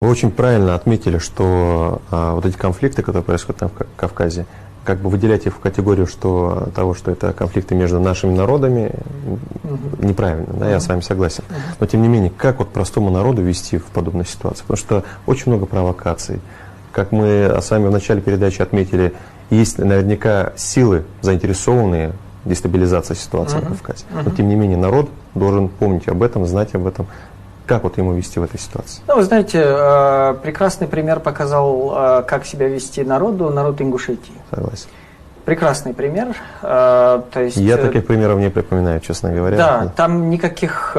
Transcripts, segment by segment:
Вы очень правильно отметили, что вот эти конфликты, которые происходят на Кавказе, как бы выделять их в категорию того, что это конфликты между нашими народами, неправильно, да, я с вами согласен. Но тем не менее, как вот простому народу вести в подобной ситуации? Потому что очень много провокаций. Как мы с вами в начале передачи отметили, есть наверняка силы, заинтересованные в дестабилизации ситуации на Кавказе. Но тем не менее, народ должен помнить об этом, знать об этом. Как вот ему вести в этой ситуации? Ну, вы знаете, прекрасный пример показал, как себя вести народ Ингушетии. Согласен. Прекрасный пример. То есть, я таких примеров не припоминаю, честно говоря. Да, там никаких...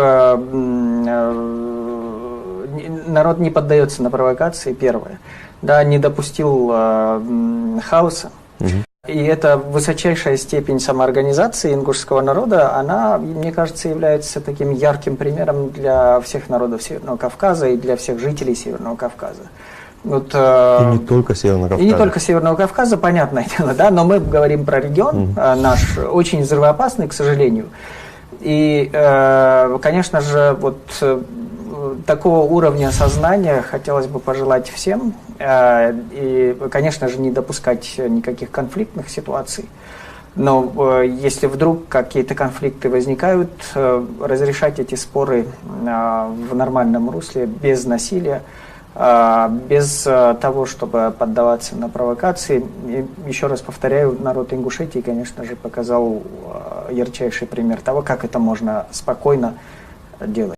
народ не поддается на провокации, первое. Да, не допустил хаоса. И эта высочайшая степень самоорганизации ингушского народа, она, мне кажется, является таким ярким примером для всех народов Северного Кавказа и для всех жителей Северного Кавказа. Вот, и не только Северного Кавказа. И не только Северного Кавказа, понятное дело, да, но мы говорим про регион наш, очень взрывоопасный, к сожалению. И, конечно же, вот такого уровня сознания хотелось бы пожелать всем. И, конечно же, не допускать никаких конфликтных ситуаций. Но если вдруг какие-то конфликты возникают, разрешать эти споры в нормальном русле, без насилия, без того, чтобы поддаваться на провокации. И еще раз повторяю, народ Ингушетии, конечно же, показал ярчайший пример того, как это можно спокойно делать.